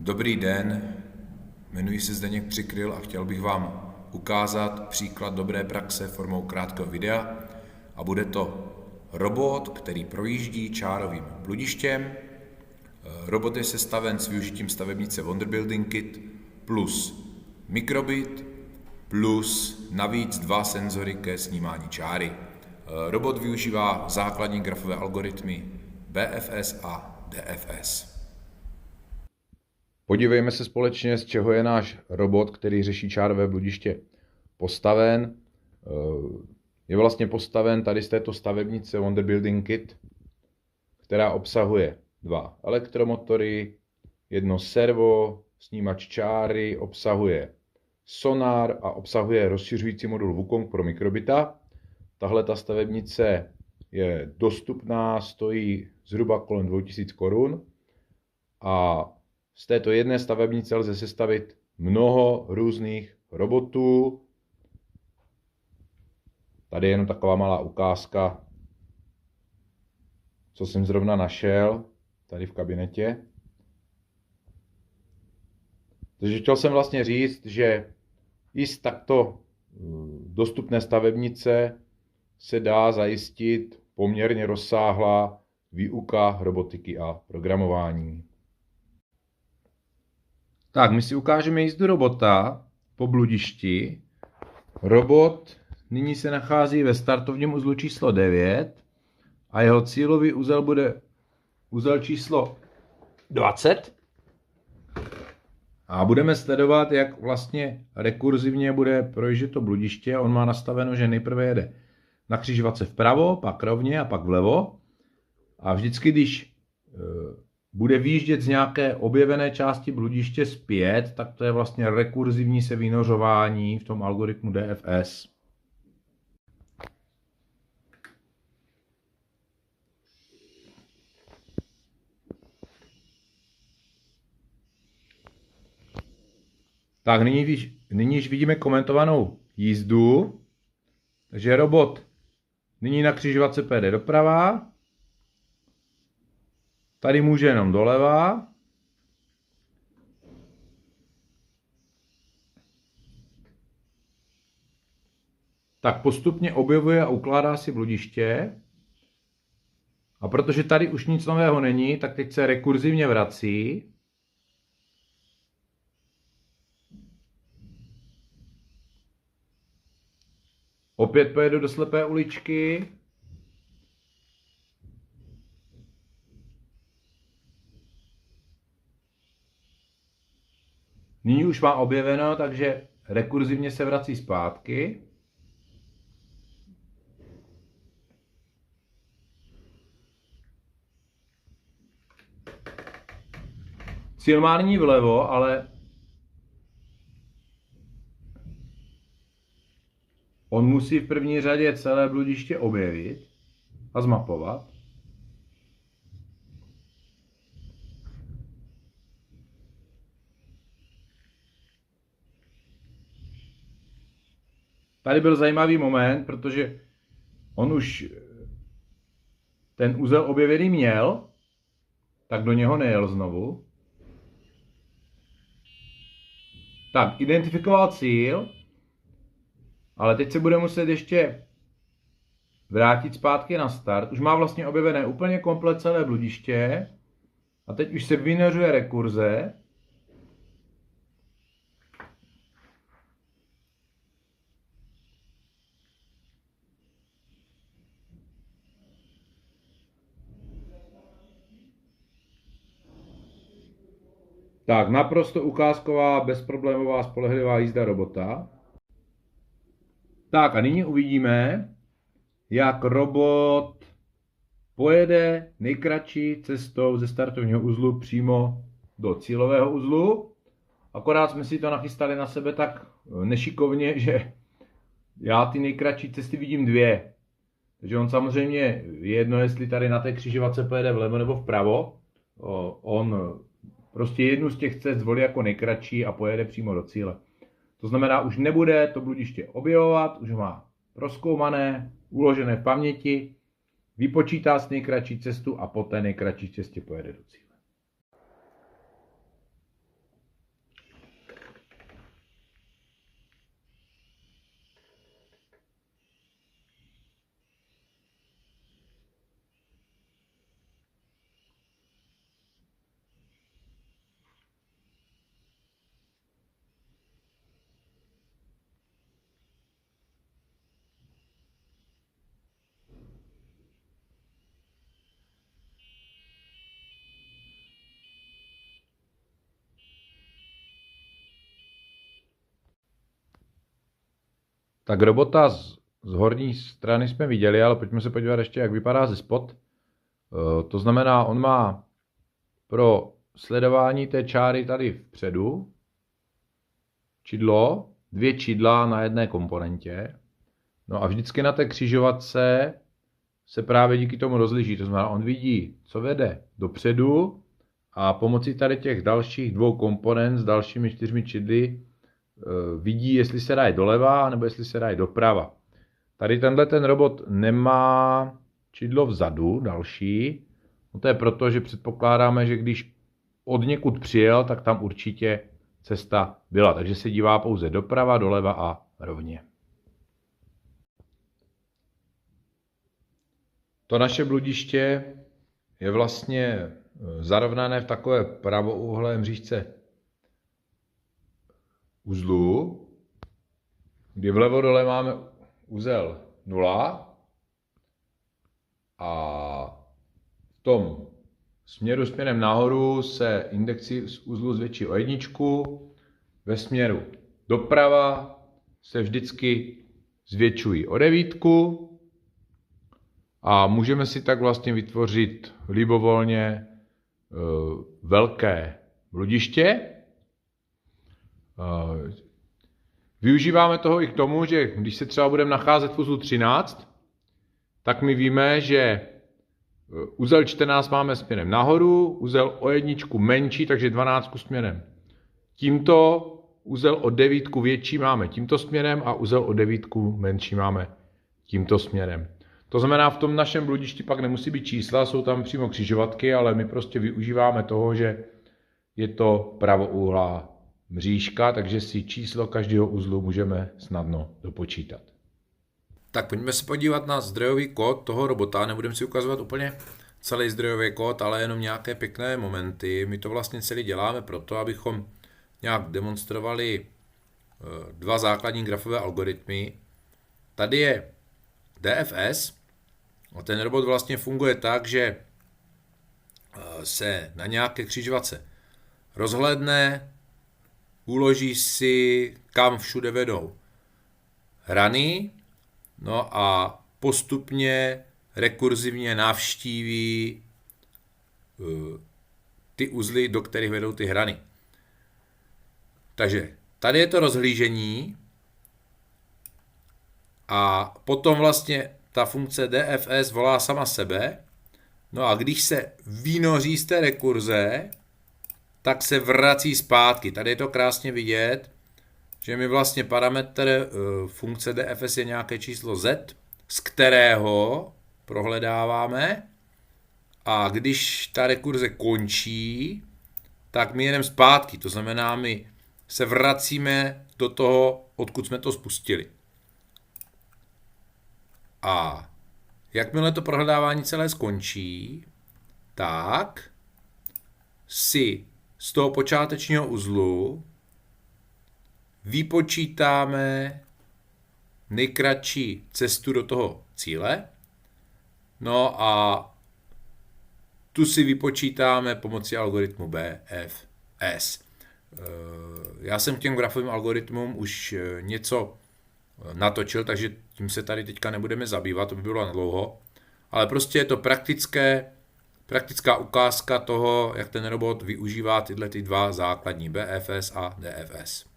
Dobrý den, jmenuji se Zdeněk Přikryl a chtěl bych vám ukázat příklad dobré praxe formou krátkého videa a bude to robot, který projíždí čárovým bludištěm. Robot je sestaven s využitím stavebnice Wonder Building Kit plus mikrobit plus navíc 2 senzory ke snímání čáry. Robot využívá základní grafové algoritmy BFS a DFS. Podívejme se společně, z čeho je náš robot, který řeší čárové bludiště, postaven. Je vlastně postaven tady z této stavebnice Wonder Building Kit, která obsahuje 2 elektromotory, 1 servo, snímač čáry, obsahuje sonar a obsahuje rozšiřující modul Wukong pro mikrobita. Tahle ta stavebnice je dostupná, stojí zhruba kolem 2000 Kč a z této jedné stavebnice lze sestavit mnoho různých robotů. Tady je jenom taková malá ukázka, co jsem zrovna našel tady v kabinetě. Takže chtěl jsem vlastně říct, že i z takto dostupné stavebnice se dá zajistit poměrně rozsáhlá výuka robotiky a programování. Tak, my si ukážeme jízdu robota po bludišti. Robot nyní se nachází ve startovním uzlu číslo 9 a jeho cílový uzel bude uzel číslo 20. A budeme sledovat, jak vlastně rekurzivně bude projíždět to bludiště. On má nastaveno, že nejprve jede na křižovatce vpravo, pak rovně a pak vlevo. A vždycky, když bude výjíždět z nějaké objevené části bludiště zpět, tak to je vlastně rekurzivní se vynořování v tom algoritmu DFS. Tak nyní již vidíme komentovanou jízdu. Takže robot nyní na křižovatce pojede doprava. Tady může jenom doleva. Tak postupně objevuje a ukládá si bludiště. A protože tady už nic nového není, tak teď se rekurzivně vrací. Opět pojedu do slepé uličky. Nyní už má objeveno, takže rekurzivně se vrací zpátky. Cíl má nyní vlevo, ale on musí v první řadě celé bludiště objevit a zmapovat. Tady byl zajímavý moment, protože on už ten uzel objevený měl, tak do něho nejel znovu. Tak, identifikoval cíl, ale teď se bude muset ještě vrátit zpátky na start. Už má vlastně objevené úplně komplet celé bludiště a teď už se vynořuje rekurze. Tak, naprosto ukázková, bezproblémová, spolehlivá jízda robota. Tak a nyní uvidíme, jak robot pojede nejkratší cestou ze startovního uzlu přímo do cílového uzlu. Akorát jsme si to nachystali na sebe tak nešikovně, že já ty nejkratší cesty vidím 2. Takže on samozřejmě je jedno, jestli tady na té křižovatce pojede vlevo nebo vpravo. On prostě jednu z těch cest zvolí jako nejkratší a pojede přímo do cíle. To znamená, už nebude to bludiště objevovat, už má prozkoumané, uložené v paměti, vypočítá si nejkratší cestu a po té nejkratší cestě pojede do cíle. Tak robota z horní strany jsme viděli, ale pojďme se podívat ještě, jak vypadá ze spod. To znamená, on má pro sledování té čáry tady vpředu čidlo, 2 čidla na jedné komponentě. No a vždycky na té křižovatce se právě díky tomu rozliší. To znamená, on vidí, co vede dopředu a pomocí tady těch dalších 2 komponent s dalšími 4 čidly vidí, jestli se dá jít doleva, nebo jestli se dá jít doprava. Tady ten robot nemá čidlo vzadu, další. No to je proto, že předpokládáme, že když od někud přijel, tak tam určitě cesta byla. Takže se dívá pouze doprava, doleva a rovně. To naše bludiště je vlastně zarovnané v takové pravouhlé mřížce uzlu, kdy vlevo dole máme uzel 0 a v tom směrem nahoru se indexy z uzlu zvětší o 1, ve směru doprava se vždycky zvětšují o 9 a můžeme si tak vlastně vytvořit libovolně velké bludiště. Využíváme toho i k tomu, že když se třeba budeme nacházet v uzlu 13, tak my víme, že uzel 14 máme směrem nahoru, uzel o 1 menší, takže 12 směrem tímto, uzel o 9 větší máme tímto směrem a uzel o 9 menší máme tímto směrem. To znamená, v tom našem bludišti pak nemusí být čísla, jsou tam přímo křižovatky, ale my prostě využíváme toho, že je to pravoúhlá mřížka, takže si číslo každého uzlu můžeme snadno dopočítat. Tak pojďme se podívat na zdrojový kód toho robota. Nebudeme si ukazovat úplně celý zdrojový kód, ale jenom nějaké pěkné momenty. My to vlastně celý děláme proto, abychom nějak demonstrovali 2 základní grafové algoritmy. Tady je DFS a ten robot vlastně funguje tak, že se na nějaké křižovatce rozhlédne, uloží si, kam všude vedou hrany, no a postupně rekurzivně navštíví ty uzly, do kterých vedou ty hrany. Takže tady je to rozhlížení a potom vlastně ta funkce DFS volá sama sebe. No a když se vynoří z té rekurze, tak se vrací zpátky. Tady je to krásně vidět, že mi vlastně parametr funkce DFS je nějaké číslo z, z kterého prohledáváme. A když ta rekurze končí, tak my jedeme zpátky. To znamená, my se vracíme do toho, odkud jsme to spustili. A jakmile to prohledávání celé skončí, tak si z toho počátečního uzlu vypočítáme nejkratší cestu do toho cíle. No a tu si vypočítáme pomocí algoritmu BFS. Já jsem k těm grafovým algoritmům už něco natočil, takže tím se tady teďka nebudeme zabývat, to by bylo nadlouho. Ale prostě je to praktická ukázka toho, jak ten robot využívá tyhle 2 základní BFS a DFS.